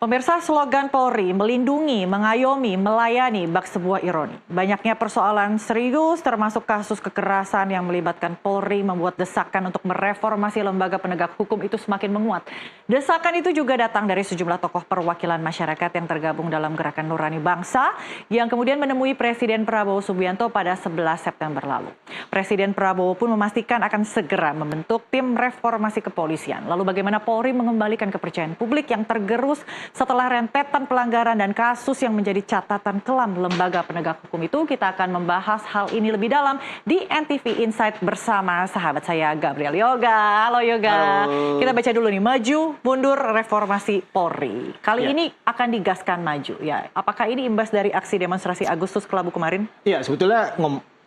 Pemirsa, slogan Polri melindungi, mengayomi, melayani bak sebuah ironi. Banyaknya persoalan serius termasuk kasus kekerasan yang melibatkan Polri membuat desakan untuk mereformasi lembaga penegak hukum itu semakin menguat. Desakan itu juga datang dari sejumlah tokoh perwakilan masyarakat yang tergabung dalam Gerakan Nurani Bangsa yang kemudian menemui Presiden Prabowo Subianto pada 11 September lalu. Presiden Prabowo pun memastikan akan segera membentuk tim reformasi kepolisian. Lalu bagaimana Polri mengembalikan kepercayaan publik yang tergerus setelah rentetan pelanggaran dan kasus yang menjadi catatan kelam lembaga penegak hukum itu, kita akan membahas hal ini lebih dalam di NTV Insight bersama sahabat saya Gabriel Yoga. Halo Yoga. Halo. Kita baca dulu nih, maju mundur reformasi Polri. Kali ini akan digaskan maju ya. Apakah ini imbas dari aksi demonstrasi Agustus Kelabu kemarin? Iya, sebetulnya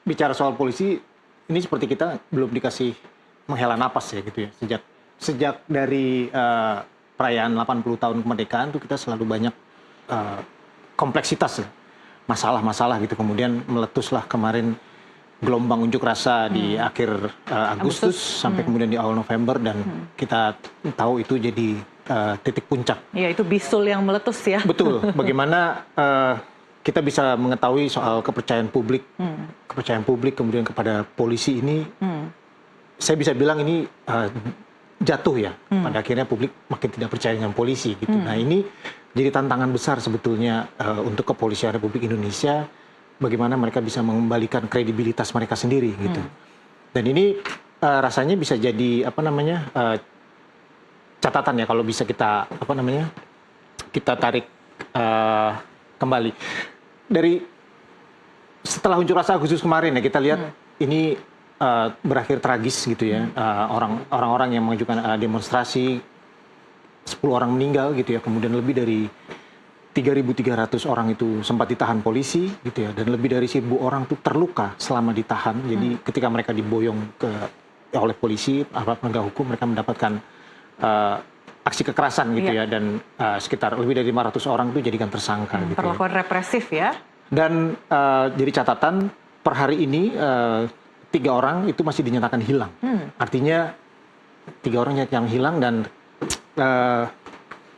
bicara soal polisi ini seperti kita belum dikasih menghela napas ya gitu ya. Sejak dari perayaan 80 tahun kemerdekaan itu kita selalu banyak kompleksitas ya, masalah-masalah gitu. Kemudian meletuslah kemarin gelombang unjuk rasa di akhir Agustus sampai kemudian di awal November dan kita tahu itu jadi titik puncak. Ya, itu bisul yang meletus ya. Betul. Bagaimana kita bisa mengetahui soal kepercayaan publik kemudian kepada polisi ini, saya bisa bilang ini jatuh ya. Pada akhirnya publik makin tidak percaya dengan polisi gitu. Nah, ini jadi tantangan besar sebetulnya untuk kepolisian Republik Indonesia, bagaimana mereka bisa mengembalikan kredibilitas mereka sendiri gitu. Dan ini rasanya bisa jadi catatan ya kalau bisa kita kita tarik kembali dari setelah unjuk rasa Agustus kemarin ya, kita lihat ini berakhir tragis gitu ya. Orang-orang yang mengajukan demonstrasi, 10 orang meninggal gitu ya, kemudian lebih dari 3.300 orang itu sempat ditahan polisi gitu ya, dan lebih dari 1.000 orang itu terluka selama ditahan. Jadi ketika mereka diboyong oleh polisi, aparat penegak hukum, mereka mendapatkan aksi kekerasan gitu ya, dan sekitar lebih dari 500 orang itu jadikan tersangka gitu. Perlakuan represif ya. Dan jadi catatan per hari ini 3 orang itu masih dinyatakan hilang. Artinya 3 orang yang hilang, dan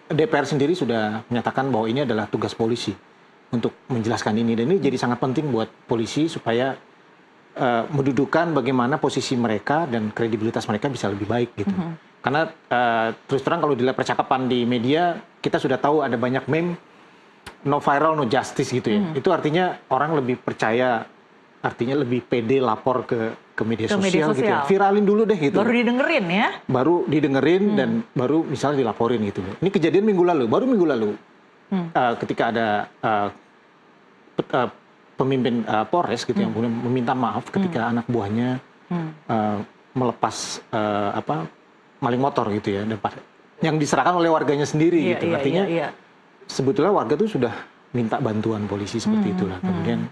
DPR sendiri sudah menyatakan bahwa ini adalah tugas polisi untuk menjelaskan ini. Dan ini jadi sangat penting buat polisi supaya mendudukan bagaimana posisi mereka dan kredibilitas mereka bisa lebih baik gitu. Karena terus terang kalau dilihat percakapan di media, kita sudah tahu ada banyak meme, no viral, no justice gitu ya. Itu artinya orang lebih percaya, artinya lebih pede lapor ke media sosial gitu ya. Viralin dulu deh gitu. Baru didengerin ya? Baru didengerin dan baru misalnya dilaporin gitu. Ini kejadian baru minggu lalu. Ketika ada pemimpin Polres gitu yang meminta maaf ketika anak buahnya melepas maling motor gitu ya. Dan yang diserahkan oleh warganya sendiri gitu. Artinya sebetulnya warga tuh sudah minta bantuan polisi seperti itulah. Kemudian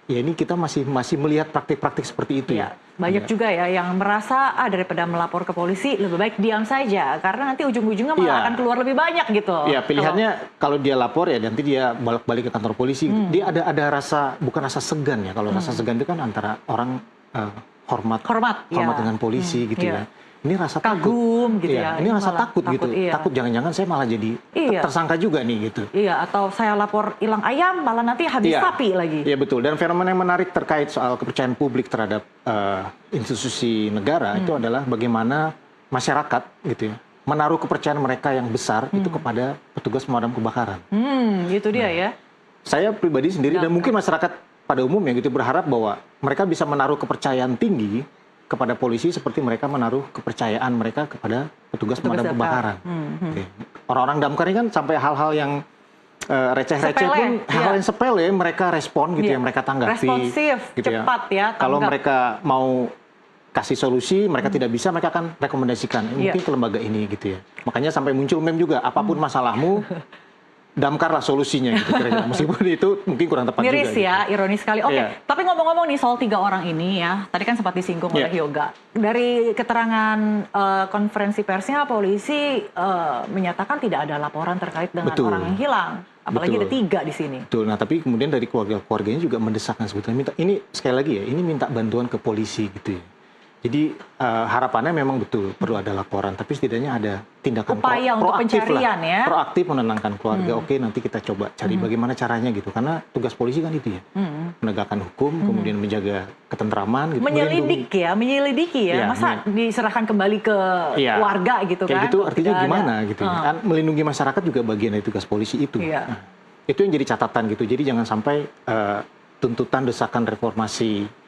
ya ini kita masih melihat praktik-praktik seperti itu ya. Banyak juga ya yang merasa daripada melapor ke polisi lebih baik diam saja karena nanti ujung-ujungnya malah akan keluar lebih banyak gitu. Iya, pilihannya kalau dia lapor ya nanti dia balik ke kantor polisi. Dia ada rasa, bukan rasa segan ya. Kalau rasa segan itu kan antara orang hormat dengan polisi gitu ya. Ini rasa kagum takut. gitu ya. Ini rasa takut gitu. Takut jangan-jangan saya malah jadi tersangka juga nih gitu. Iya, atau saya lapor hilang ayam malah nanti habis sapi lagi. Iya betul. Dan fenomena yang menarik terkait soal kepercayaan publik terhadap institusi negara itu adalah bagaimana masyarakat gitu ya menaruh kepercayaan mereka yang besar itu kepada petugas pemadam kebakaran. Itu dia ya. Saya pribadi sendiri dan mungkin masyarakat pada umumnya gitu berharap bahwa mereka bisa menaruh kepercayaan tinggi kepada polisi seperti mereka menaruh kepercayaan mereka kepada petugas pemadam kebakaran. Orang-orang damkar ini kan sampai hal-hal yang receh-receh pun, hal yang sepele mereka respon gitu ya, mereka tanggapi. Responsif, gitu cepat ya. Kalau mereka mau kasih solusi, mereka tidak bisa, mereka akan rekomendasikan mungkin ke lembaga ini gitu ya. Makanya sampai muncul meme juga, apapun masalahmu, damkar lah solusinya gitu kira-kira. Meskipun itu mungkin kurang tepat miris juga. Ya, gitu. ironis sekali. Oke, tapi ngomong-ngomong nih soal 3 orang ini ya, tadi kan sempat disinggung oleh Yoga. Dari keterangan konferensi persnya, polisi menyatakan tidak ada laporan terkait dengan orang yang hilang. Apalagi ada 3 di sini. Betul. Nah, tapi kemudian dari keluarganya juga mendesakkan sebetulnya. Ini sekali lagi ya, ini minta bantuan ke polisi gitu ya. Jadi harapannya memang betul perlu ada laporan, tapi setidaknya ada tindakan Upaya untuk proaktif pencarian lah, ya. proaktif menenangkan keluarga. Oke, nanti kita coba cari bagaimana caranya gitu, karena tugas polisi kan itu ya, menegakkan hukum, kemudian menjaga ketentraman, gitu, menyelidiki ya. Iya, Masa diserahkan kembali ke Iya. warga gitu Kayak kan? gitu artinya Tidak gimana ada. gitu ya. Kan melindungi masyarakat juga bagian dari tugas polisi itu. Iya. Nah, itu yang jadi catatan gitu. Jadi jangan sampai tuntutan desakan reformasi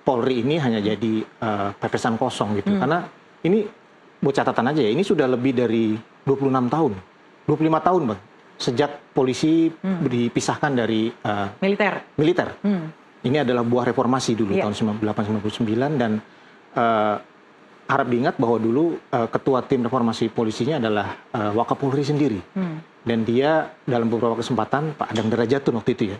Polri ini hanya jadi pepesan kosong gitu. Karena ini buat catatan aja ya, ini sudah lebih dari 26 tahun. 25 tahun, Bang. Sejak polisi dipisahkan dari militer. Ini adalah buah reformasi dulu tahun 1999 dan harap diingat bahwa dulu ketua tim reformasi polisinya adalah Wakapolri sendiri. Dan dia dalam beberapa kesempatan, Pak Adang Derajatun waktu itu ya,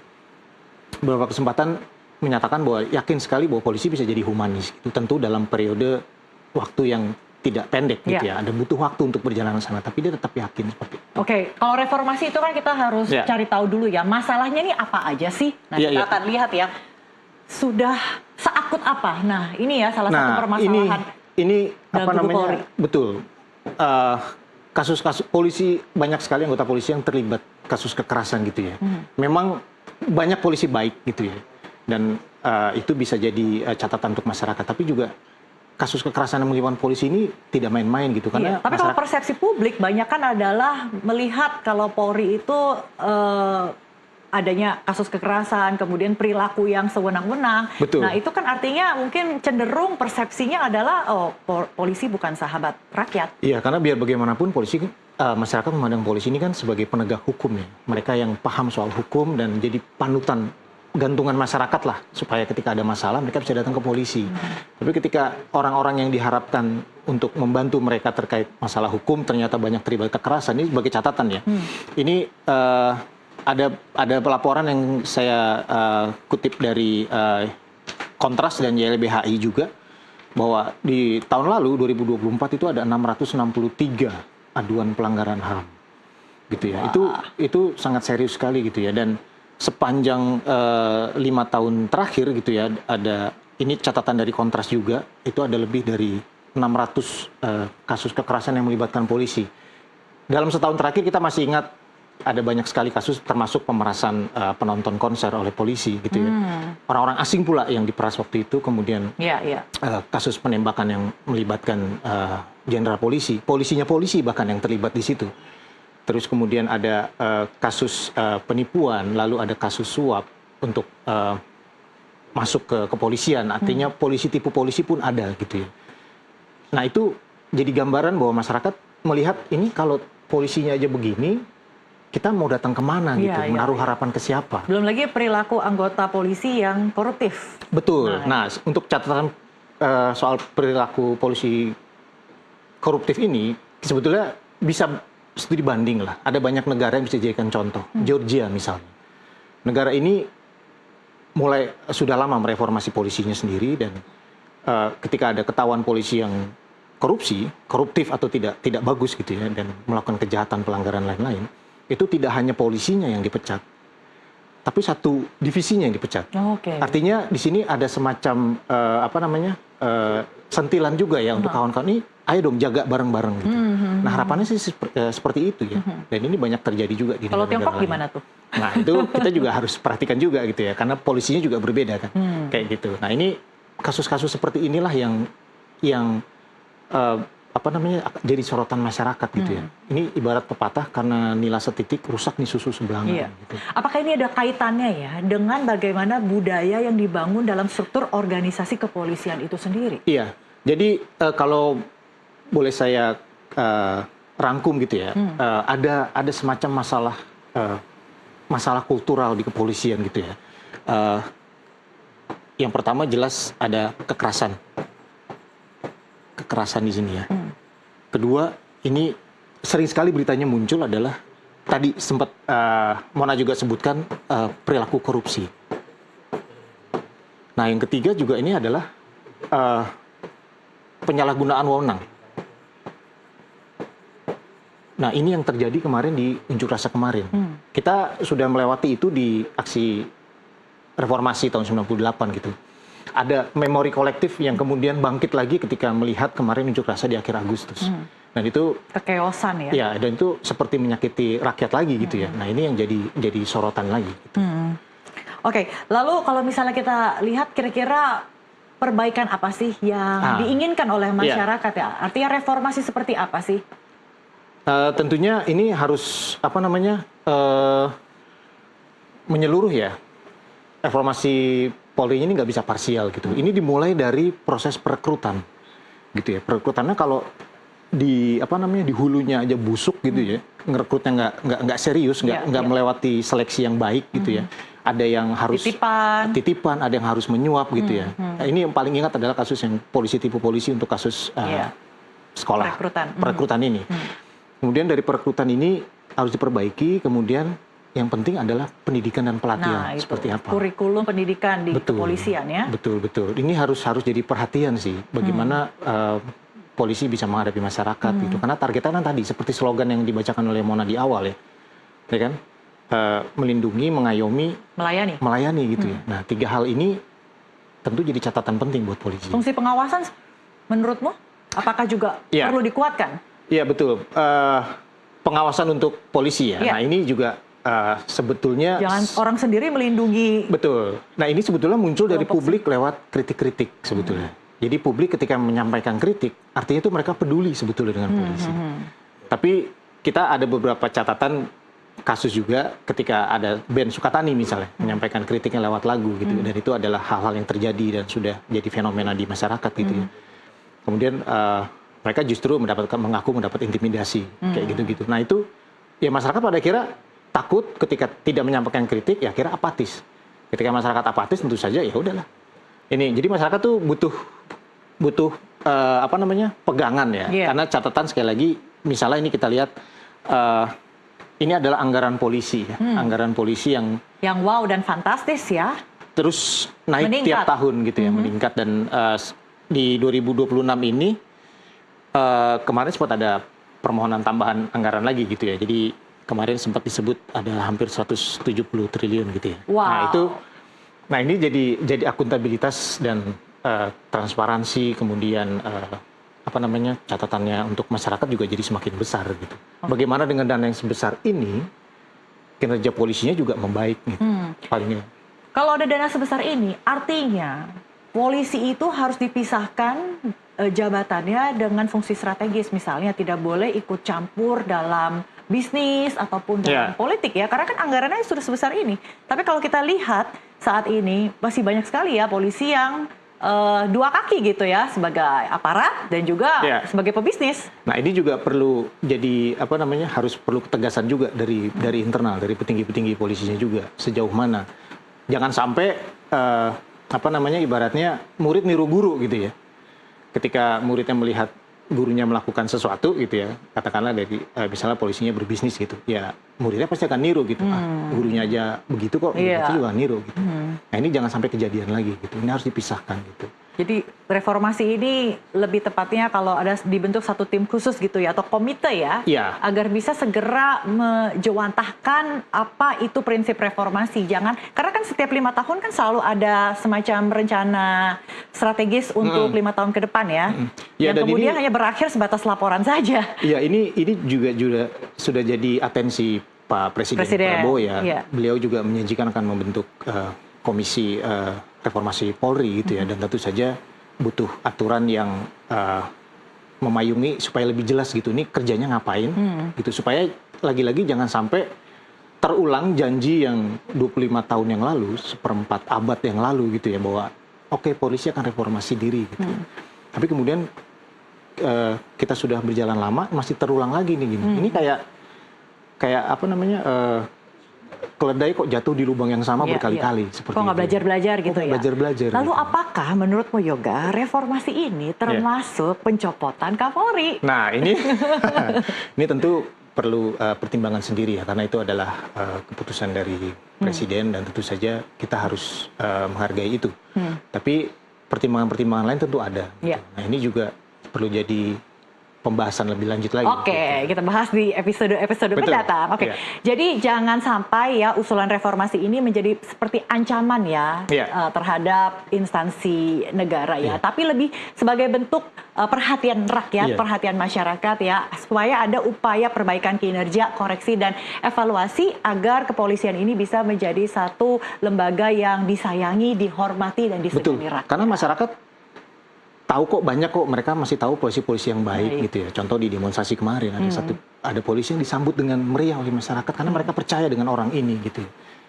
beberapa kesempatan menyatakan bahwa yakin sekali bahwa polisi bisa jadi humanis. Itu tentu dalam periode waktu yang tidak pendek gitu ya. Ada butuh waktu untuk berjalan ke sana, tapi dia tetap yakin seperti itu. Oke, kalau reformasi itu kan kita harus cari tahu dulu ya. Masalahnya ini apa aja sih? Nah, kita akan lihat ya. Sudah seakut apa? Nah, ini ya salah satu permasalahan. Ini apa namanya? Polri. Betul. Kasus-kasus polisi, banyak sekali anggota polisi yang terlibat kasus kekerasan gitu ya. Memang banyak polisi baik gitu ya. Dan itu bisa jadi catatan untuk masyarakat. Tapi juga kasus kekerasan yang melibatkan polisi ini tidak main-main gitu. Karena tapi kalau persepsi publik banyak kan adalah melihat kalau Polri itu adanya kasus kekerasan, kemudian perilaku yang sewenang-wenang. Betul. Nah itu kan artinya mungkin cenderung persepsinya adalah polisi bukan sahabat rakyat. Iya, karena biar bagaimanapun polisi, masyarakat memandang polisi ini kan sebagai penegak hukum ya. Mereka yang paham soal hukum dan jadi panutan gantungan masyarakat lah, supaya ketika ada masalah mereka bisa datang ke polisi. Tapi ketika orang-orang yang diharapkan untuk membantu mereka terkait masalah hukum ternyata banyak terlibat kekerasan, ini sebagai catatan ya. Ini ada pelaporan yang saya kutip dari Kontras dan YLBHI juga, bahwa di tahun lalu 2024 itu ada 663 aduan pelanggaran HAM gitu ya. Itu sangat serius sekali gitu ya. Dan sepanjang 5 tahun terakhir gitu ya, ada ini catatan dari Kontras juga, itu ada lebih dari 600 kasus kekerasan yang melibatkan polisi. Dalam setahun terakhir kita masih ingat ada banyak sekali kasus, termasuk pemerasan penonton konser oleh polisi gitu ya. Orang-orang asing pula yang diperas waktu itu, kemudian kasus penembakan yang melibatkan jenderal polisi, polisinya polisi bahkan yang terlibat di situ. Terus kemudian ada kasus penipuan, lalu ada kasus suap untuk masuk ke kepolisian, artinya polisi tipu polisi pun ada gitu ya. Nah itu jadi gambaran bahwa masyarakat melihat ini kalau polisinya aja begini, kita mau datang kemana gitu, menaruh harapan ke siapa. Belum lagi perilaku anggota polisi yang koruptif. Betul. Nah untuk catatan soal perilaku polisi koruptif ini, sebetulnya bisa studi banding lah. Ada banyak negara yang bisa dijadikan contoh. Georgia misalnya. Negara ini sudah lama mereformasi polisinya sendiri, dan ketika ada ketahuan polisi yang koruptif atau tidak bagus gitu ya, dan melakukan kejahatan pelanggaran lain-lain, itu tidak hanya polisinya yang dipecat, tapi satu divisinya yang dipecat. Artinya di sini ada semacam sentilan juga ya untuk kawan-kawan ini, ayo dong jaga bareng-bareng gitu. Nah harapannya sih seperti itu ya. Dan ini banyak terjadi juga di negara-negara lain. Kalau Tiongkok gimana tuh? Nah itu kita juga harus perhatikan juga gitu ya, karena polisinya juga berbeda kan, kayak gitu. Nah ini kasus-kasus seperti inilah yang jadi sorotan masyarakat gitu ya. Ini ibarat pepatah, karena nila setitik rusak nih susu sebelanga. Gitu. Apakah ini ada kaitannya ya dengan bagaimana budaya yang dibangun dalam struktur organisasi kepolisian itu sendiri? Iya. Jadi kalau boleh saya rangkum gitu ya, ada semacam masalah kultural di kepolisian gitu ya. Yang pertama jelas ada kekerasan di sini ya. Kedua, ini sering sekali beritanya muncul adalah tadi sempat Mona juga sebutkan perilaku korupsi. Nah, yang ketiga juga ini adalah penyalahgunaan wewenang. Nah, ini yang terjadi kemarin di unjuk rasa kemarin. Kita sudah melewati itu di aksi reformasi tahun 98 gitu. ada memori kolektif yang kemudian bangkit lagi ketika melihat kemarin unjuk rasa di akhir Agustus. Dan itu kekeosan ya. ya, dan itu seperti menyakiti rakyat lagi gitu ya. Nah, ini yang jadi sorotan lagi gitu. Oke, lalu kalau misalnya kita lihat kira-kira perbaikan apa sih yang diinginkan oleh masyarakat ya? Artinya reformasi seperti apa sih? Tentunya ini harus menyeluruh ya. Reformasi Polri ini nggak bisa parsial gitu. Ini dimulai dari proses perekrutan gitu ya. Perekrutannya kalau di hulunya aja busuk gitu ya, ngerekrutnya nggak serius, nggak melewati seleksi yang baik gitu ya. Ada yang harus titipan, ada yang harus menyuap gitu ya. Nah, ini yang paling ingat adalah kasus yang tipu polisi untuk kasus sekolah perekrutan ini. Kemudian dari perekrutan ini harus diperbaiki, kemudian yang penting adalah pendidikan dan pelatihan seperti apa. Kurikulum pendidikan di kepolisian ya. Betul. Ini harus jadi perhatian sih, bagaimana polisi bisa menghadapi masyarakat gitu. Karena targetnya kan tadi seperti slogan yang dibacakan oleh Mona di awal ya kan? Melindungi, mengayomi, melayani gitu ya. Nah, 3 hal ini tentu jadi catatan penting buat polisi. Fungsi pengawasan menurutmu apakah juga perlu dikuatkan? Iya betul. Pengawasan untuk polisi ya. Nah, ini juga sebetulnya jangan orang sendiri melindungi. Betul. Nah, ini sebetulnya muncul dari publik lewat kritik-kritik sebetulnya. Jadi publik ketika menyampaikan kritik, artinya itu mereka peduli sebetulnya dengan polisi. Tapi kita ada beberapa catatan kasus juga ketika ada Ben Sukatani misalnya menyampaikan kritiknya lewat lagu gitu, dan itu adalah hal-hal yang terjadi dan sudah jadi fenomena di masyarakat gitu ya. Kemudian mereka justru mengaku mendapat intimidasi kayak gitu-gitu. Nah, itu ya masyarakat pada akhirnya takut ketika tidak menyampaikan kritik, ya akhirnya apatis. Ketika masyarakat apatis tentu saja ya udahlah. Ini jadi masyarakat tuh butuh pegangan ya. Karena catatan sekali lagi, misalnya ini kita lihat ini adalah anggaran polisi ya. Anggaran polisi yang wow dan fantastis ya. Terus naik tiap tahun gitu ya, meningkat, dan di 2026 ini kemarin sempat ada permohonan tambahan anggaran lagi gitu ya. Jadi kemarin sempat disebut ada hampir 170 triliun gitu ya. Wow. Nah, ini jadi akuntabilitas dan transparansi, kemudian catatannya untuk masyarakat juga jadi semakin besar gitu. Bagaimana dengan dana yang sebesar ini kinerja polisinya juga membaik gitu. Palingnya. Kalau ada dana sebesar ini, artinya polisi itu harus dipisahkan jabatannya dengan fungsi strategis, misalnya tidak boleh ikut campur dalam bisnis ataupun dalam politik ya, karena kan anggarannya sudah sebesar ini. Tapi kalau kita lihat saat ini masih banyak sekali ya polisi yang dua kaki gitu ya, sebagai aparat dan juga sebagai pebisnis. Nah, ini juga perlu jadi harus perlu ketegasan juga dari internal, dari petinggi-petinggi polisinya juga, sejauh mana jangan sampai ibaratnya murid niru guru gitu ya. Ketika muridnya melihat gurunya melakukan sesuatu gitu ya, katakanlah dari misalnya polisinya berbisnis gitu, ya muridnya pasti akan niru gitu. Gurunya aja begitu kok, itu juga niru gitu. Nah, ini jangan sampai kejadian lagi gitu. Ini harus dipisahkan gitu. Jadi reformasi ini lebih tepatnya kalau ada dibentuk satu tim khusus gitu ya, atau komite ya, agar bisa segera menjewantahkan apa itu prinsip reformasi. Karena kan setiap 5 tahun kan selalu ada semacam rencana strategis untuk 5 tahun ke depan ya. Dan kemudian hanya berakhir sebatas laporan saja. Iya, ini juga sudah jadi atensi Pak Presiden Prabowo ya. Beliau juga menjanjikan akan membentuk komisi reformasi Polri gitu ya, dan tentu saja butuh aturan yang memayungi supaya lebih jelas gitu, ini kerjanya ngapain gitu, supaya lagi-lagi jangan sampai terulang janji yang 25 tahun yang lalu, seperempat abad yang lalu gitu ya, bahwa oke, polisi akan reformasi diri gitu. Tapi kemudian kita sudah berjalan lama masih terulang lagi nih gini. Ini kayak keledai kok jatuh di lubang yang sama berkali-kali. Seperti kok nggak belajar-belajar gitu ya? Belajar-belajar. Lalu gitu. apakah menurutmu Yoga, reformasi ini termasuk pencopotan Kapolri? Nah, ini tentu perlu pertimbangan sendiri ya, karena itu adalah keputusan dari Presiden, dan tentu saja kita harus menghargai itu. Tapi pertimbangan-pertimbangan lain tentu ada. Gitu. Nah, ini juga perlu jadi pembahasan lebih lanjut lagi. Oke, kita bahas di episode Betul. mendatang. Oke, Iya. jadi jangan sampai ya usulan reformasi ini menjadi seperti ancaman ya Iya. terhadap instansi negara ya, Iya. tapi lebih sebagai bentuk perhatian rakyat, Iya. perhatian masyarakat ya, supaya ada upaya perbaikan kinerja, koreksi dan evaluasi agar kepolisian ini bisa menjadi satu lembaga yang disayangi, dihormati dan Betul, disegani rakyat. karena masyarakat tahu kok, banyak kok, mereka masih tahu polisi-polisi yang baik gitu ya. Contoh di demonstrasi kemarin ada polisi yang disambut dengan meriah oleh masyarakat karena mereka percaya dengan orang ini gitu.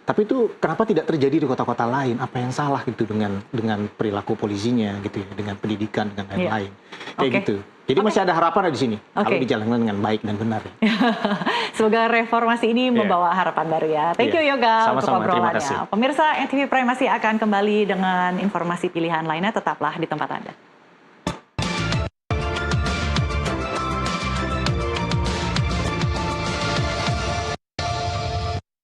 Tapi itu kenapa tidak terjadi di kota-kota lain? Apa yang salah gitu dengan perilaku polisinya gitu ya, dengan pendidikan dengan lain-lain. Kayak gitu. Jadi masih ada harapan di sini kalau dijalankan dengan baik dan benar. Ya. Semoga reformasi ini membawa harapan baru ya. Thank you Yoga untuk Sama-sama, terima kasih. obrolannya. Pemirsa NTV Prime masih akan kembali dengan informasi pilihan lainnya, tetaplah di tempat Anda.